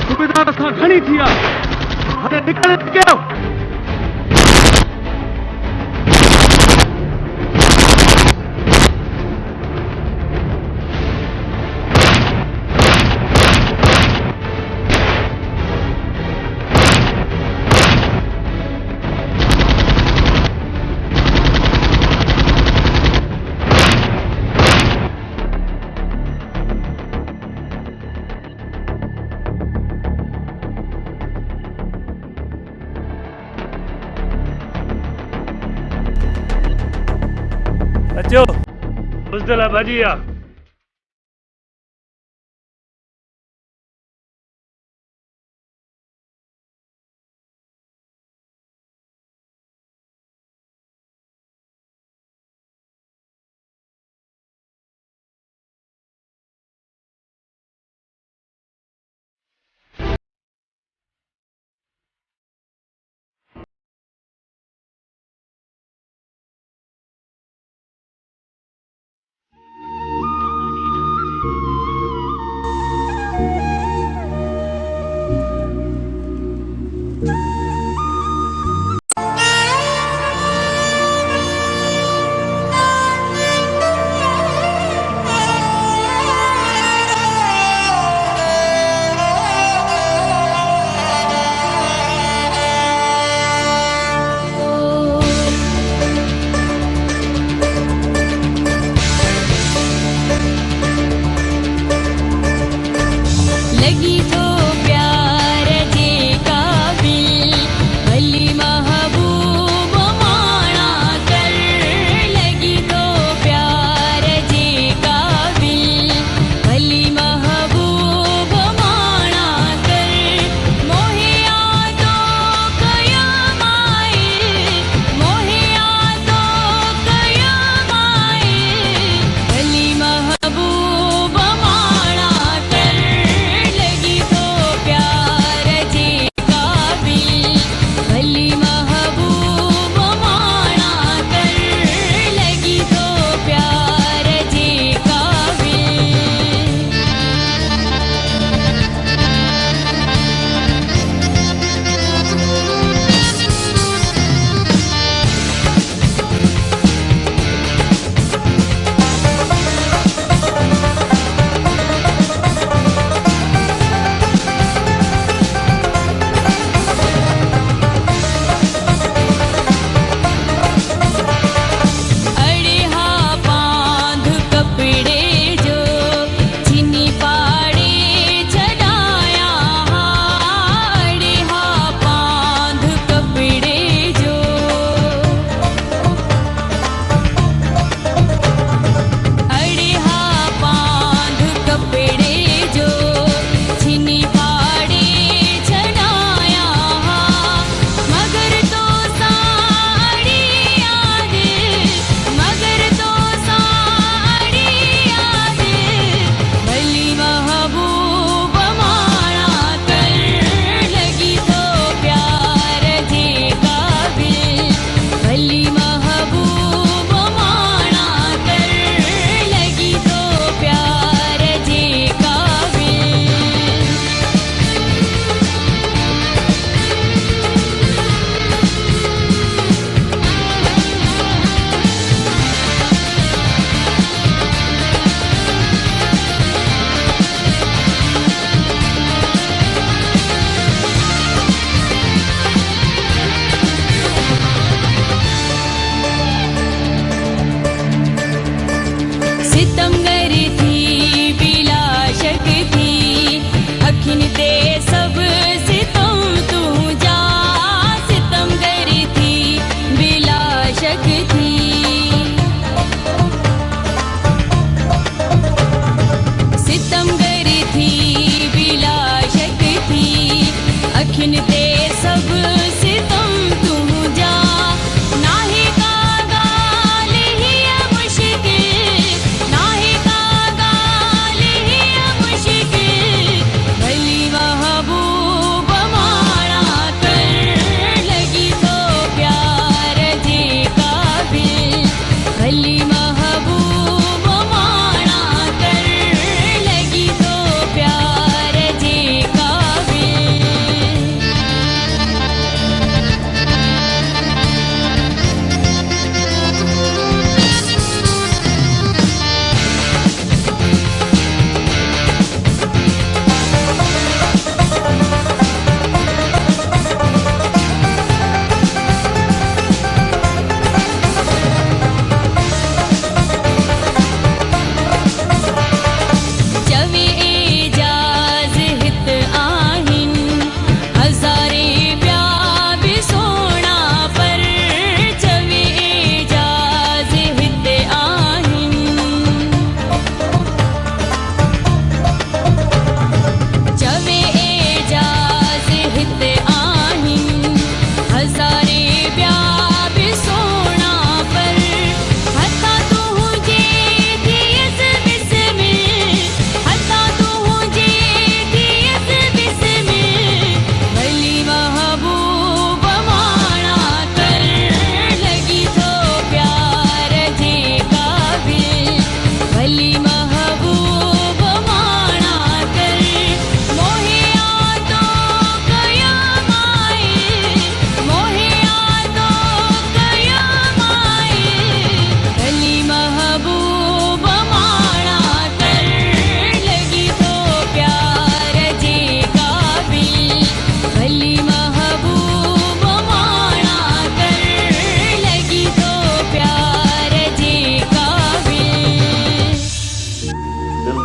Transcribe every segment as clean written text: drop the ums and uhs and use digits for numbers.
सूबेदार असां घणी थी आहे हाणे निकिरे कयो अचो बुज़दिल आहे भाॼी आहे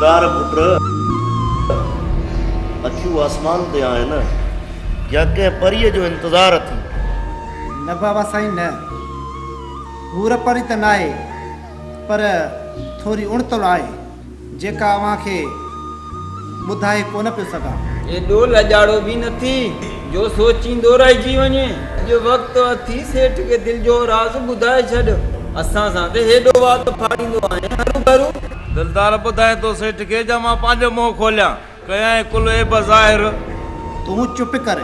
दिलदार पुत्र अखियूं आसमान ते आहिनि या कंहिं परीअ जो इंतज़ार थी? न बाबा साईं न, हूर परी त न आहे, पर थोरी उणतल आहे जेका अव्हांखे ॿुधाए कोन पियो सघां। एॾो लॼाड़ो बि न थी जो सोचींदो रहिजी वञे। जो वक़्तु अथी सेठ खे दिलि जो राज़ ॿुधाए छॾ। असां सां त हेॾो वात फाड़ींदो आहे हरू भरू। दिलदार ॿुधाए तो सेठ खे जा मां पंहिंजो मुंहुं खोलियां कयां कुल ए बज़ाहिर। तूं चुप कर,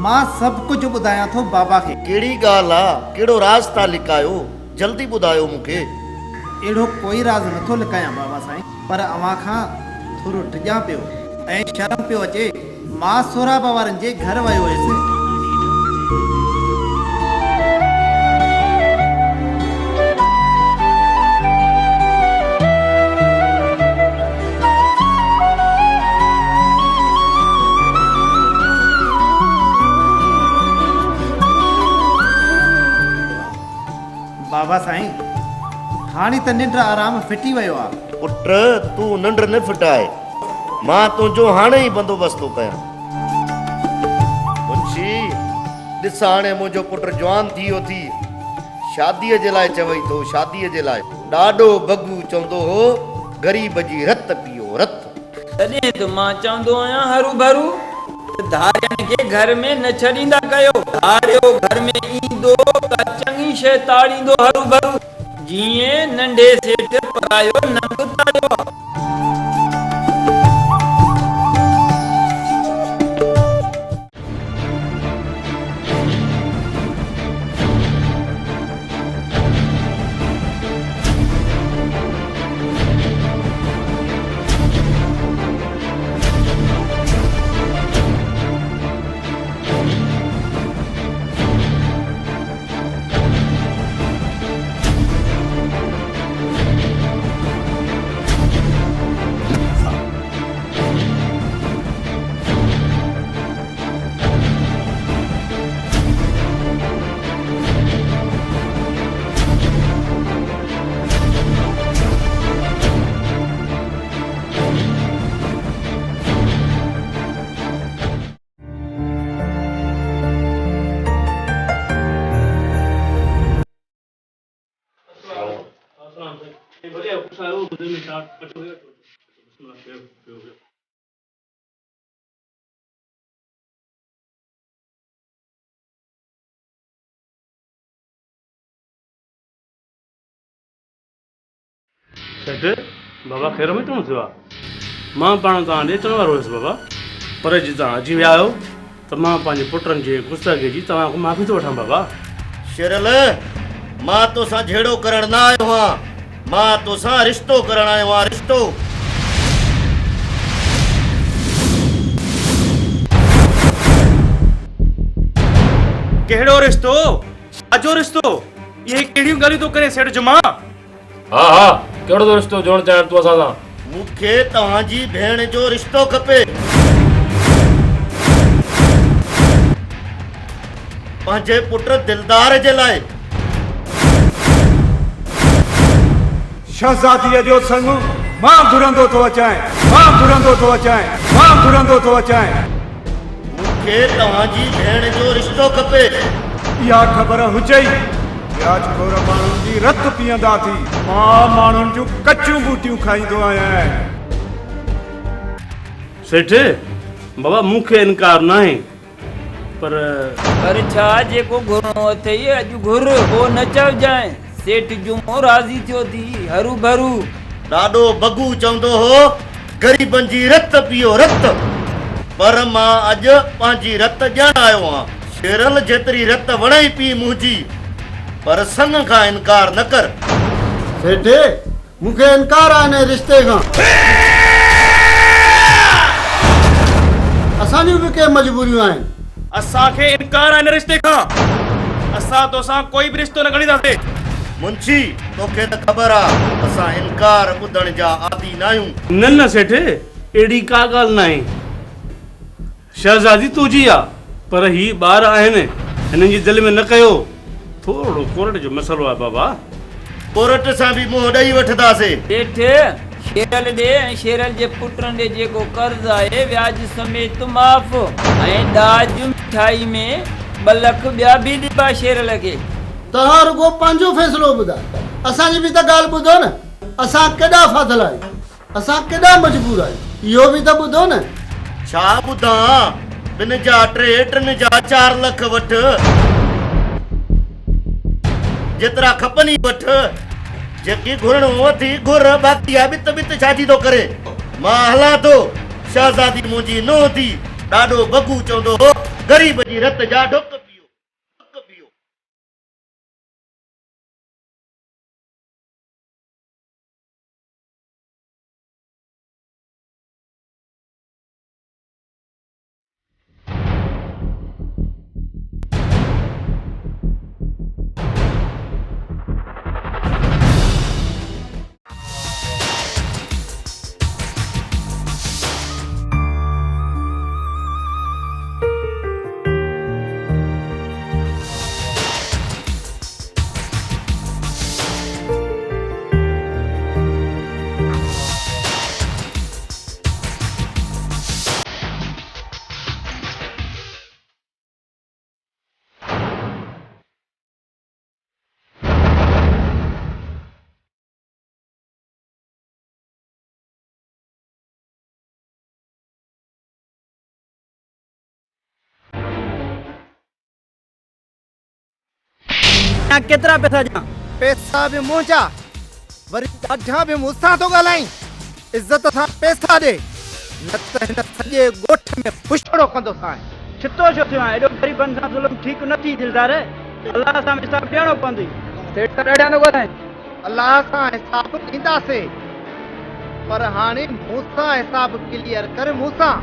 मां सभु कुझु ॿुधायां थो बाबा खे। कहिड़ी ॻाल्हि आहे? कहिड़ो राज़ था लिकायो? जल्दी ॿुधायो मूंखे। अहिड़ो कोई राज़ नथो लिकायां बाबा साईं, पर अव्हां खां थोरो डिॼां पियो ऐं शर्म पियो अचे। मां सोराबा वारनि जे घर वियो हुयुसि। बाबा साईं, हाणे त निंड आराम फिटी वियो आहे। पुट तूं निंड न फिटाए, मां तुंहिंजो हाणे ई बंदोबस्तु थो कयां। मुंशी ॾिस, हाणे मुंहिंजो पुट जवान थी वियो थी, शादीअ जे लाइ चवई थो, शादीअ जे लाइ। ॾाढो बगू चवंदो हो ग़रीब जी रत पियो रत। तॾहिं त मां चवंदो आहियां हरू भरू धारियनि खे घर में न छॾींदा कयो। धारियो घर में ईंदो त चङी शइ ताड़ींदो हरू भरू, जीअं नंढे सेठ परायो नंग ताड़ियो। सेठ बाबा ख़ैर में थो थियो आहे? मां पाण तव्हां ॾे अचण वारो हुयुसि बाबा, पर जी तव्हां अची विया आहियो त मां पंहिंजे पुटनि जे गुस्ताखे जी तव्हां खां माफ़ी थो वठां बाबा। शेरल, मां तोसां झेड़ो करण न आयो आहियां, मां तोसां रिश्तो करण आयो आहियां, रिश्तो। कहिड़ो रिश्तो? अजो रिश्तो? इहे कहिड़ियूं ॻाल्हियूं थो करे सेठ जमा? हा हा, कहिड़ो तो रिश्तो जोड़ण चाहियां तूं असां सां? मूंखे तव्हांजी भेण जो रिश्तो खपे, पंहिंजे पुट दिलदार जे लाइ। शहज़ादीअ जो संग मां घुरंदो थो अचां, मां घुरंदो थो अचां, मां घुरंदो थो अचां। मूंखे तव्हांजी भेण जो रिश्तो खपे। इहा ख़बर हुजई व्याजखोर माण्हुनि जी रत पीअंदा थी, मां माण्हुनि जूं कचियूं बूटियूं खाईंदो आहियां। सेठ बाबा मूंखे इनकार न आहे, पर छा जेको घुरणो अथई अॼु घुर, पोइ न चवजांइ सेठ जुमो राज़ी थियो थी हरू भरू। ॾाढो बगू चवंदो हो ग़रीबनि जी रत पियो रत, पर मां अॼु पंहिंजी रत ॼाण आयो आहियां। शेरल जेतिरी रत वणे पी मुंहिंजी, पर संग खां इनकार न कर। सेठ मूंखे इनकार आहे हिन रिश्ते खां। असांजूं बि के मजबूरियूं आहिनि। असांखे इनकार आहे हिन रिश्ते खां। असां तोसां कोई बि रिश्तो न खणींदासीं। मुंशी तोखे त ख़बर आहे असां इनकार ॿुधण जा आदी न आहियूं। न न सेठ, अहिड़ी का ॻाल्हि न आहे। शहज़ादी तुंहिंजी आहे, पर ही ॿार आहिनि, हिननि जी दिलि में न कयो। थोरो कोर्ट जो मसइलो आहे बाबा। कोर्ट सां बि मुंहुं ॾेई वठंदासीं। सेठ शेरल ॾे ऐं शेरल जे पुटनि ॾे जेको कर्ज़ आहे व्याज समेत माफ़ ऐं दाज मिठाई में 2 लख ॿिया बि ॾिबा शेरल खे। तव्हां रुगो पंहिंजो फ़ैसिलो ॿुधायो, असांजी बि त ॻाल्हि ॿुधो न। असां केॾा फाथल आहियूं, असां केॾा मजबूर आहियूं, इहो बि त ॿुधो न। छा ॿुधां, 2 जा 3, 3 जा 4 लख वठ, जेतिरा खपनि ई वठ, जेकी घुरणो वठी घुर, बाक़ी आहे बित बित छाजी थो करे। मां हलां थो, शहज़ादी मुंहिंजी नूंहं थी, ॾाढो बगू चवंदो हो, ग़रीब जी रत जा ढुक पियो, ढुक पियो। केतिरा पैसा ॾियां? पैसा बि मुंहिंजा, वरी ॾाढा बि मूंसां थो ॻाल्हाई। इज़त सां पैसा ॾे, न त हिन सॼे ॻोठ में पुछड़ो कंदो सां। छितो छो थियो आहे? एॾो ग़रीबनि सां ज़ुल्म ठीकु न थी दिलदार। अलाह सां हिसाब ॾियणो पवंदी। सेठ त ॾाढा थो ॻाल्हाए। अलाह सां हिसाब ॾींदासीं, पर हाणे मूंसां हिसाब क्लियर कर। मूंसां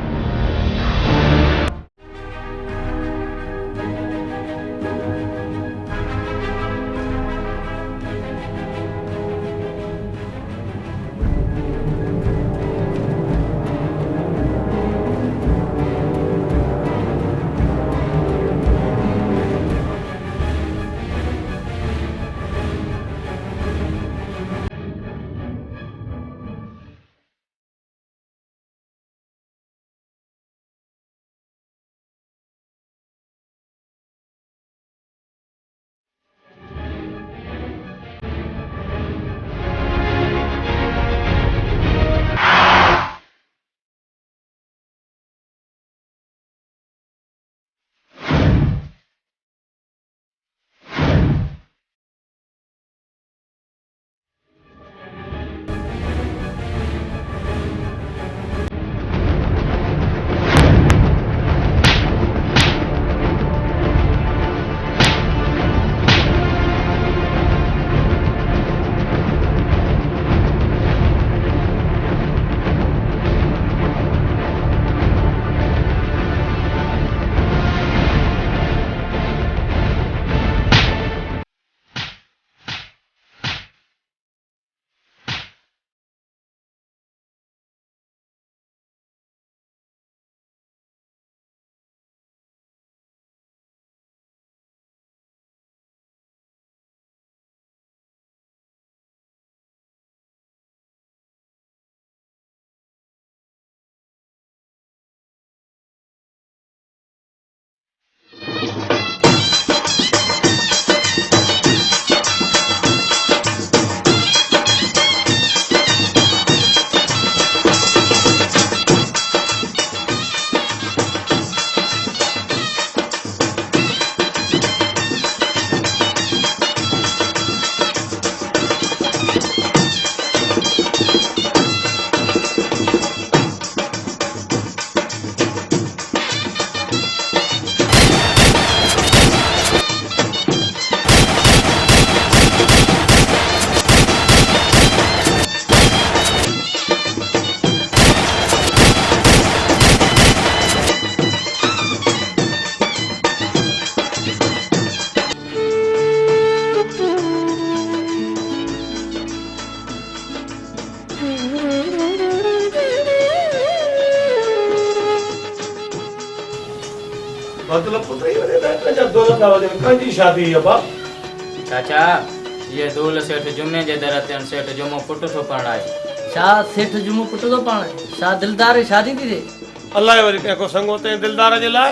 मतलब पुत्र ही वने पंहिंजा दौलत वाले कंहिंजी शादी है बाप? चाचा ये दूल सेठ जुमे जे दर ते सेठ जुमो पुट थो पढ़ाए। छा सेठ जुमो पुट तो पाण छा दिलदार जी शादी थी थे अलाए वरी कंहिंखो संगो ते दिलदार जे लाइ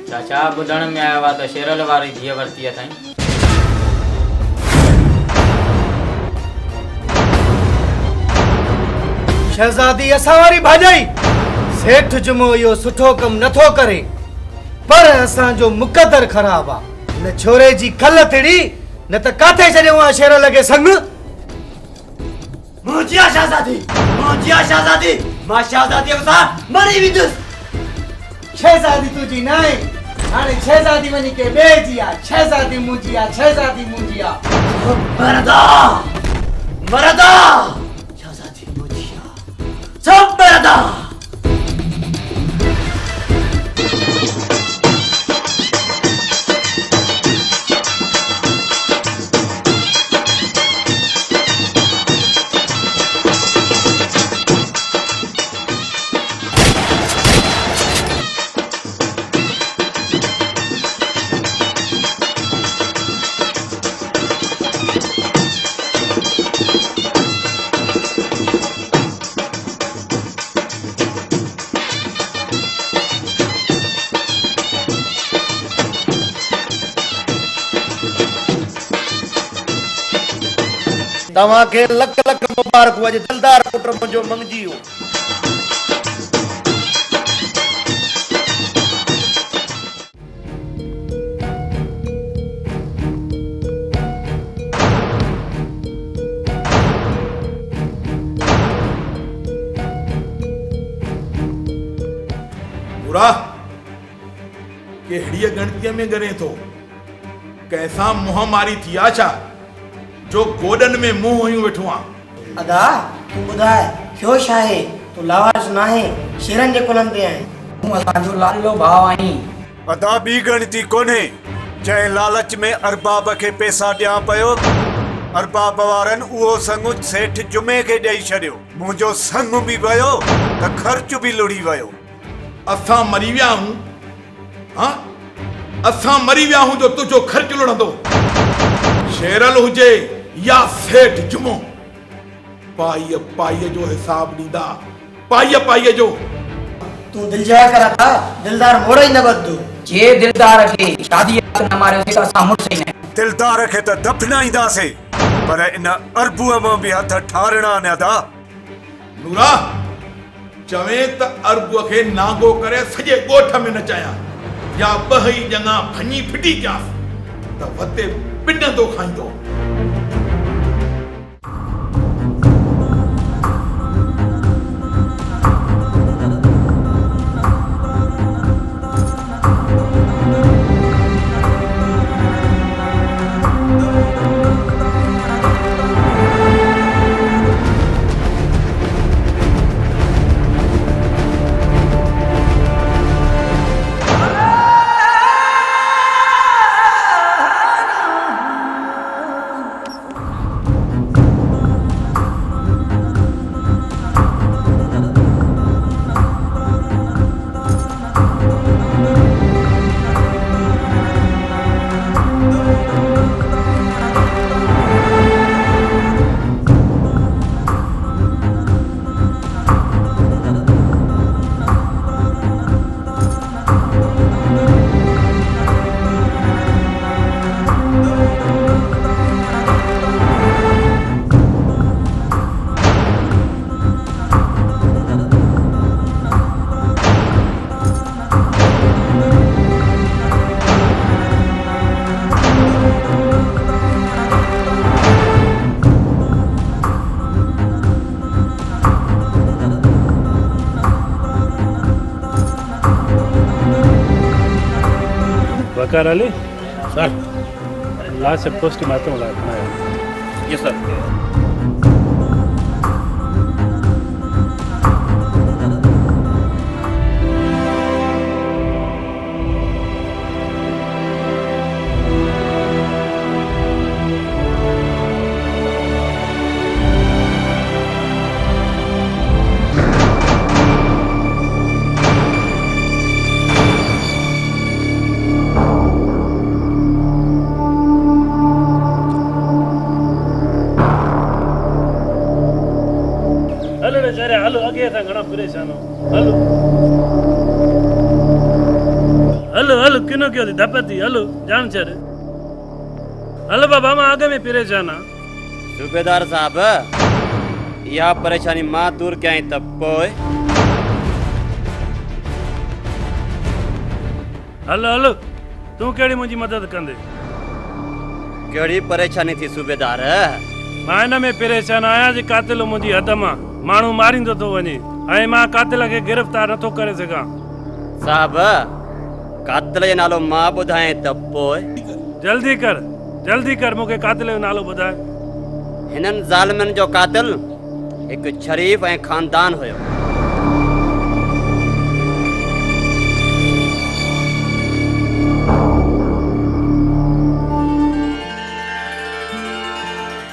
चाचा ॿुधण में आयो आहे त शेरल वारी धीअ वरिती अथई। शहज़ादी असां वारी भाॼाई सेठ जुमो इहो सुठो कमु नथो करे, पर असांजो मुक़दर ख़राब आहे। न छोरे जी कल तिड़ी न त काथे छॾियो आहे शेर लॻे संग। मुंहिंजी शहज़ादी मां शहज़ादीअ सां मरी वेंदुसि। शहज़ादी तुंहिंजी न आहे, हाणे शहज़ादी वञी के ॿिए जी आहे। शहज़ादी मुंहिंजी आहे, शहज़ादी मुंहिंजी आहे। मरदा शहज़ादी मुंहिंजी आहे, सब मरदा। तव्हांखे लख लख मुबारक हुजे, दिलदार पुट मुंहिंजो मंगजी हो। बुरा केड़ीअ गणतीअ में ॻणे थो, कैसा मुंह मारी थी आछा जो गोडन में मुंह हुयूं वेठो आहे। अदा तू ॿुधाए थियो छा आहे? तू लावारिस न आहे, शेरनि जे कुलनि ते आहे। तूं असांजो लाडलो भाउ आहीं। अदा ॿी गणती कोन्हे जंहिं लालच में अरबाब खे पैसा ॾियां पियो। अरबाब वारनि उहो संग सेठ जुमे खे ॾेई छॾियो। मुंहिंजो संग बि वियो त ख़र्च बि लुड़ी वियो। असां मरी विया आहियूं, हाँ असां मरी विया आहियूं जो तुंहिंजो ख़र्च लुड़ंदो। शेरल हुजे या सेठ जुमो, पाईअ पाईअ जो हिसाब ॾींदा, पाईअ पाईअ जो। तू दिल जा करा था, दिलदार मोड़े न बदू। जे दिलदार खे शादी न मारियोसीं त असां मुड़िस ई न। दिलदार खे त दफ़नाईंदासीं, पर इन अरबूअ मां बि हथ ठारणा न था। नूरा चवे त अरबूअ खे नागो करे सॼे ॻोठ में नचायां, या ॿई ॼङा भञी फिटी कयां त वते पिनंदो खाईंदो। वकार अली सर लास्ट पोस्ट मात्र मला यस सर। हलो अॻे असां घणा परेशान आहियूं हलो हलो हलो किनो कयो थी धप थी हलो जान छॾ हलो बाबा मां अॻ में परेशान आहियां सूबेदार साहब इहा परेशानी मां दूर कयई त पोइ हलो हलो तूं कहिड़ी मुंहिंजी मदद कंदे कहिड़ी परेशानी थी सूबेदार मां हिन में परेशान आहियां जे कातिल मुंहिंजी हद मां माण्हू मारींदो थो वञे ऐं मां कातिल खे गिरफ़्तार नथो करे सघां साहब कातिल जो नालो मां ॿुधाए त पोइ जल्दी कर मूंखे कातिल जो नालो ॿुधाए हिननि ज़ालिमनि जो कातिल हिकु शरीफ़ ऐं ख़ानदान हुयो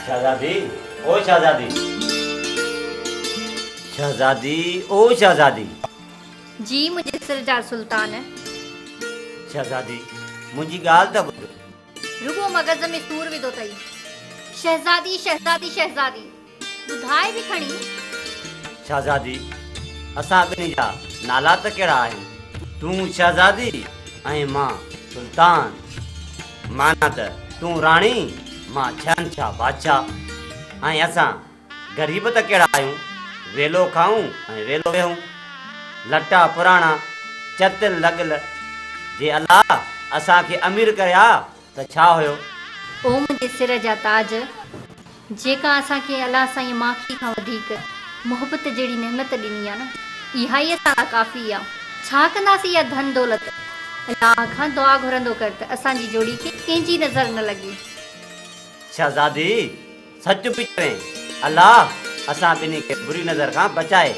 शहजादी ओ शहजादी शहजादी ओ शहजादी जी मुझे सरदार सुल्तान है शहजादी मुंहिंजी ॻाल्हि त ॿुध रुगो मगज़ में सूर विधो अथई शहजादी शहजादी शहजादी ॿुधाए बि खणी शहजादी असां ॿिन्ही जा नाला त कहिड़ा आहिनि तूं शहजादी ऐं मां सुल्तान माना त तूं राणी मां शहनशाह बादशाह ऐं असां ग़रीब त कहिड़ा आहियूं वेलो खाऊं ऐं वेलो वेहूं लटा पुराणा चतिल लॻल जे अलाह असांखे अमीर कया त छा हुयो ओ मुंहिंजे सिर जा ताज जेका असांखे अलाह साईं माखी खां वधीक मोहबत जहिड़ी नेमत ॾिनी आहे न इहा ई असां काफ़ी आहे छा कंदासीं इहा धन दौलत अलाह खां दुआ घुरंदो कर त असांजी जोड़ी खे कंहिंजी नज़र न लॻे शहजादी सच पई चवे अलाह असां ॿिन्ही खे बुरी नज़र खां बचाए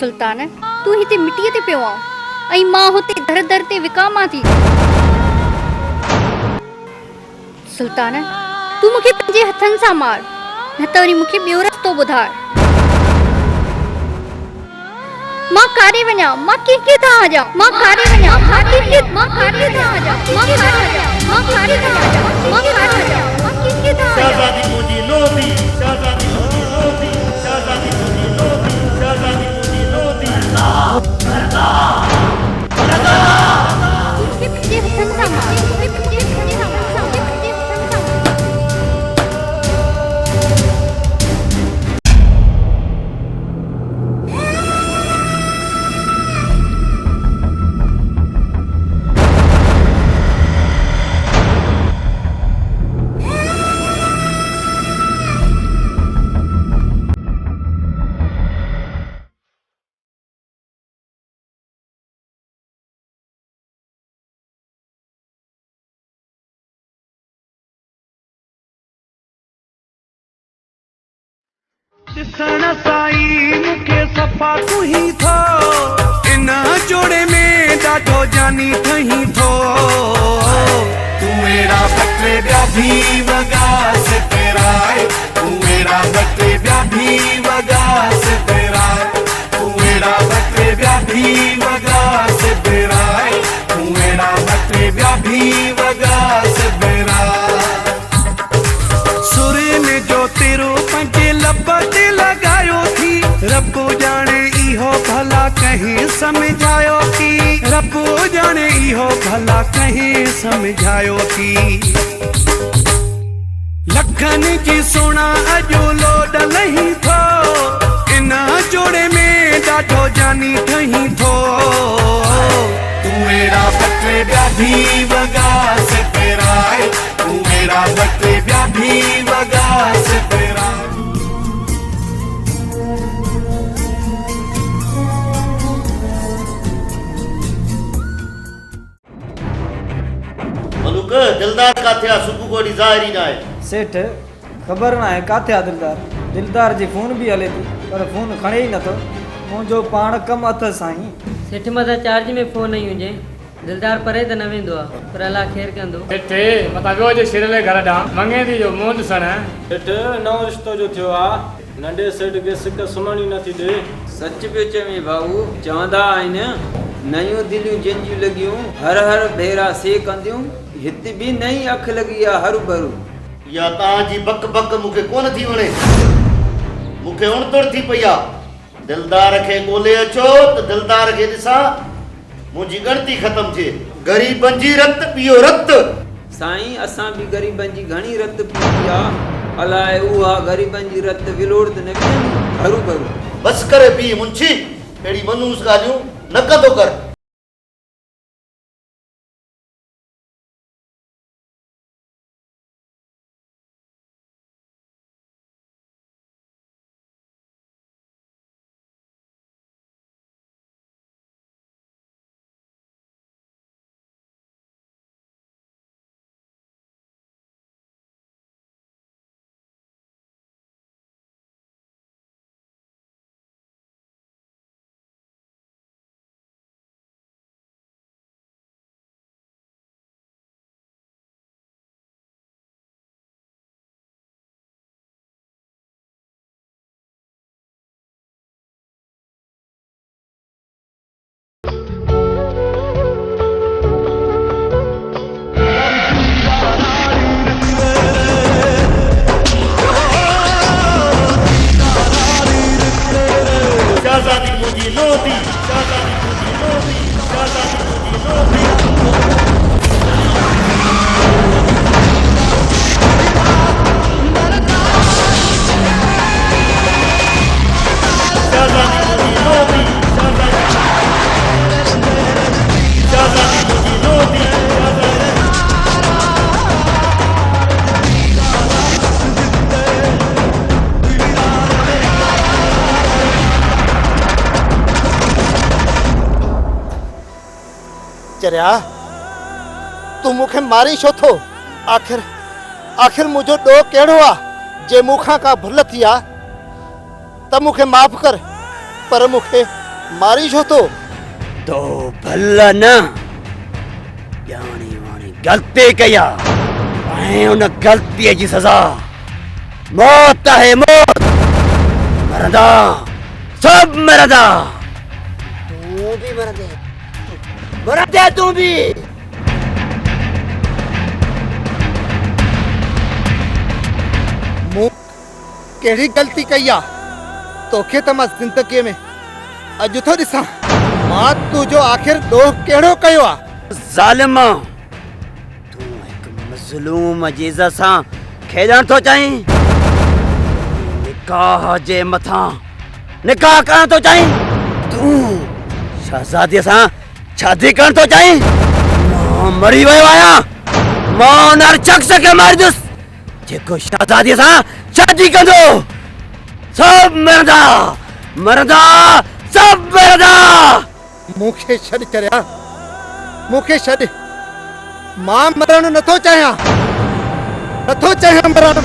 सुल्तान तू हिते मिटीअ ते पियो आहे ऐं मां हुते दर दर ते विकामां थी सुल्तान तू मूंखे पंहिंजे हथनि सां मार न त वरी मूंखे ॿियो रस्तो ॿुधाए मां कारे वञा मां कंहिंखे था आजा मां कारे वञा मां कंहिंखे मां कारे था आजा मां कारे वञा मां कारे था आजा मां कारे वञा मां कंहिंखे था आजा शहजादी मुंहिंजी लोधी शहजादी मुंहिंजी लोधी शहजादी मुंहिंजी लोधी शहजादी मुंहिंजी लोधी मुझे हथन सां मार मुझे हथन सां मार मुझे हथन सां मार ॾिसण साईं मूंखे सफ़ा तूं ही थो इन जोड़े में ॾाढो जानी ठही थो तूं मेरा बटे ॿिया भी वॻा सिपराए तूं मेरा बटे ॿिया भी वॻा सिपराए तूं मेरा बटे ॿिया भी वॻा सिपराए तूं मेरा बटे ॿिया भी वॻा सिपराए सुर में जो तेरो पंहिंजे लब ते लॻायो थी रब जा समझायो की रब जाने इहो भला कहीं समझायो की लखन जी सोना अजो लोड नहीं थो इन जोड़े में डाढो जानी ठही थो तू मेरा बटे ब्याधी वगा से फेराए तू मेरा बटे ब्याधी वगा से फेराए मलूक दिलदार काथे आ सुबह को ज़ाहिर ही ना है सेठ ख़बर ना है काथे आ दिलदार जी फोन भी हले थी पर फोन खणे ही नथो मुंहिंजो पाण कम अथ साईं सेठ मथां चार्ज में फोन नहीं हुजे दिलदार परे त न वेंदो आहे पर अलाह ख़ैर कंदो सेठ मथां ॿियो जे सिरले घर ॾांहुं मंगे थी जो मुंहुं ॾिसण सेठ नओं रिश्तो जो थियो आहे नंढे सेठ खे सिक सुम्हणी नथी ॾे सच पियो चवे भाऊ चवंदा आहिनि नयूं दिलियूं जंहिंजियूं लॻियूं हर हर भेरा से कंदियूं हिते बि नई अख लॻी आहे हरू भरू या तव्हांजी बक बक मूंखे कोन थी वणे मूंखे उणतुड़ थी पई आहे दिलदार खे ॻोल्हे अचो त दिलदार खे ॾिसां मुंहिंजी ॻणती ख़तम थिए ग़रीबनि जी रत पियो रत साईं असां बि ग़रीबनि जी घणी रत पीती आहे अलाए उहा ग़रीबनि जी रत विलोड़ त न विझंदी हरू भरू बस करे पी मुंशी अहिड़ी मनूस ॻाल्हियूं न कंदो कर चरिया तू मूंखे मारी छो थो आखिर मुंहिंजो ॾोह कहिड़ो आहे जे मूंखां का भुल थी आहे त मूंखे माफ़ कर पर मूंखे मारी छो थो तो भल न ॼाणी वाणी ग़लती कई आहे ऐं उन ग़लतीअ जी सज़ा मौत आहे मौत मरंदा सभु मरंदा तूं बि मरंदे तूं बि मूं कहिड़ी ग़लती कई आहे तोखे त मां ज़िंदगीअ में अॼु थो ॾिसां मां तुंहिंजो आख़िर ॾोह कहिड़ो कयो आहे ज़ालिम तूं हिकु मज़लूम जी इज़त सां खेॾणु थो चाहीं निकाह जे मथां निकाह करणु थो चाहीं तूं शहज़ादीअ सां शादी करणु थो चाहीं मां मरी वियो आहियां मां उन हर शख़्स खे मारींदुसि जेको शहज़ादीअ सां शादी कंदो सभु मरंदा सभु मरंदा मूंखे छॾ चरिया मूंखे छॾ मां मरणु नथो चाहियां मरणु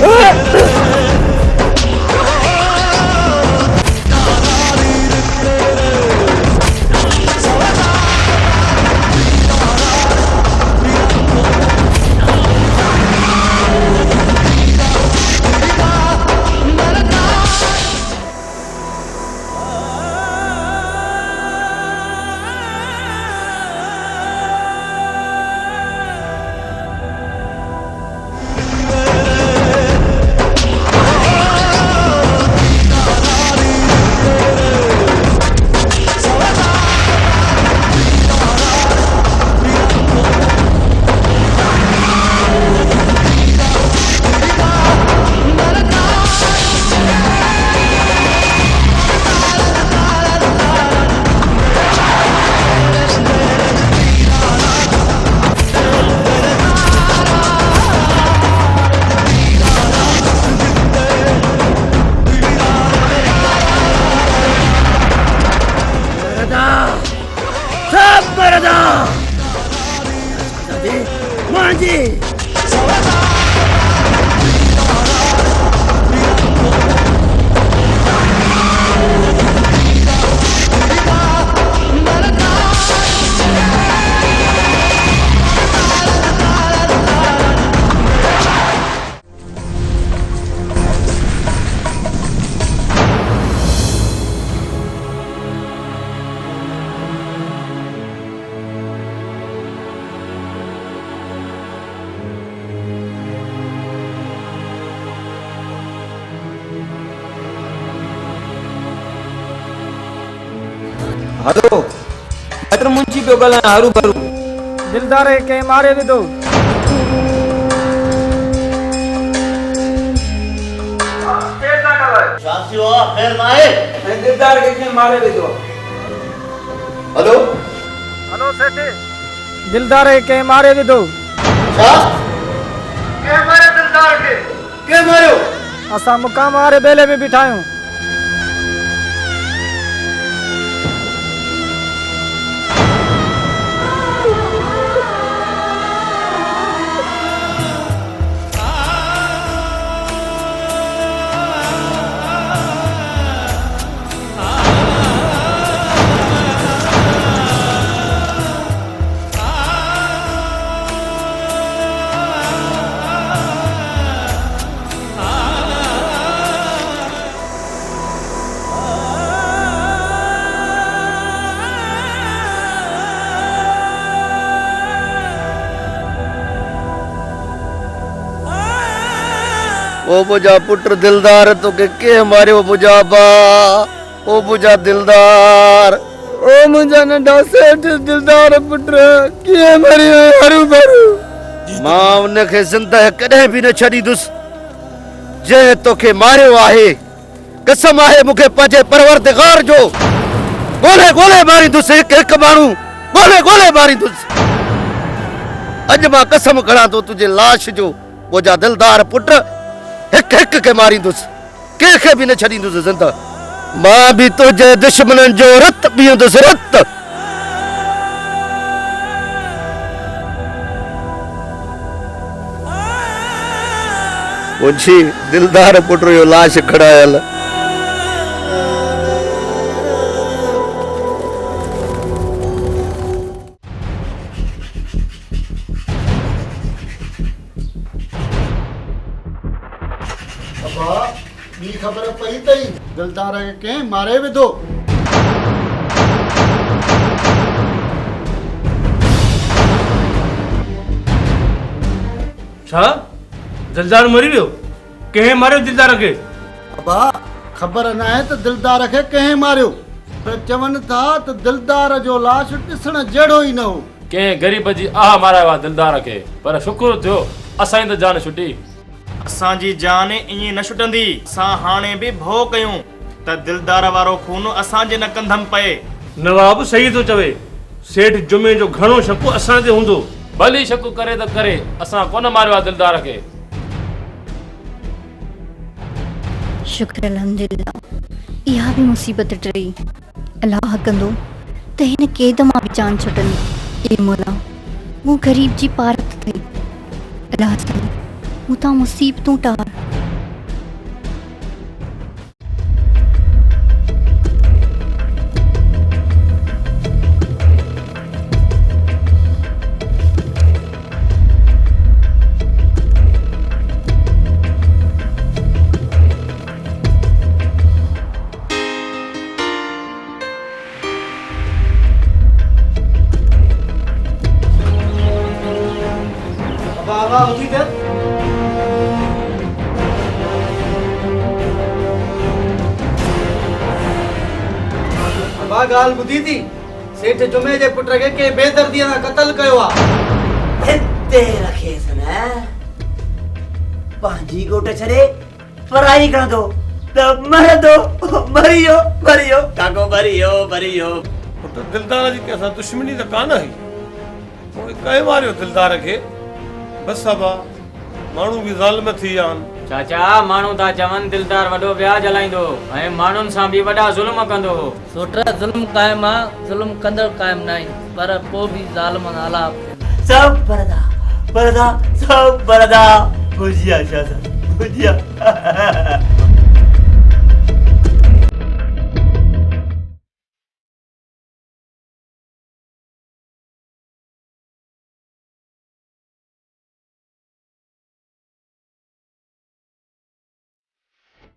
हेलो मैटर मुंशी पियो ॻाल्हायां हरू भरू। दिलदार खे कंहिं मारे विधो। शांति हो खैर ना है दिलदार के कंहिं मारे विधो। हेलो हेलो सेठ दिलदार खे कंहिं मारे विधो। छा के मारे दिलदार के के मारियो। असां मुकाम वारे बेले में बीठा आहियूं। ओ बुझा पुत्र दिलदार तो के मारियो बुझा बा ओ बुझा दिलदार ओ मुंहिंजा नंढा सेठ दिलदार पुत्र कीअं मरियो हरू भरू। मां उनखे ज़िंदह कॾहिं बि न छॾींदुसि जंहिं तोखे मारियो आहे। कसम आहे मूंखे पंहिंजे परवरदिगार जो ॻोल्हे ॻोल्हे मारींदुसि हिकु हिकु माण्हू ॻोल्हे ॻोल्हे मारींदुसि। अॼु मां कसम खणां थो तुंहिंजे लाश जो मुंहिंजा दिलदार पुट हिकु हिकु खे मारींदुसि कंहिंखे बि न छॾींदुसि ज़िंदा। मां बि तुंहिंजे दुश्मननि जो रत पीअंदुसि रत। मुंशी दिलदार पुट जो लाश खड़ायल। ॿी ख़बर पई अथई दिलदार खे कंहिं मारे विधो। छा दिलदार मरी वियो। कंहिं मारियो दिलदार खे। अबा ख़बर न आहे त दिलदार खे कंहिं मारियो पर चवनि था त दिलदार जो लाश ॾिसण जहिड़ो ई न हो। कंहिं ग़रीब जी आह मारायो आहे दिलदार खे पर शुक्र थियो असांजी त जान छुटी। असांजी जान ईअं न छुटंदी। असां हाणे बि भो कयूं त दिलदार वारो खून असांजे न कंधम पए। नवाब सही थो चवे। सेठ जुमे जो घणो शक असां ते हूंदो। भली शक करे त करे असां कोन मारियो आहे दिलदार खे। शुक्र अल्हम्दुलिल्लाह इहा बि मुसीबत टरी। अलाह कंदो त हिन क़ैद मां बि जान छुटंदी। ए मौला मूं ग़रीब जी पारत थई। अलाह साईं मूं तां मुसीबतूं टार। बाबा उठी थे गाल ॿुधी थी सेठ जुमे जे पुट खे के बेदर्दीअ सां क़त्ल कयो आहे। हिते रखेसि न पंहिंजी गोट छॾे पराई कंदो त मरंदो। मरियो मरियो काको मरियो मरियो। पुट दिलदार जी कंहिंसां दुश्मनी त कान हुई पोइ कंहिं मारियो दिलदार खे। बसि अबा माण्हू बि ज़ालिम थी विया आहिनि। चाचा माण्हू था चवनि दिलदार वॾो ब्याज हलाईंदो ऐं माण्हुनि सां बि वॾा ज़ुल्म कंदो। सोट ज़ुल्म क़ाइम आहे ज़ुल्म कंदड़ क़ाइम न आहिनि पर पोइ बि ज़ालिम नाला सब परदा परदा सब परदा बुझिया शासन बुझिया।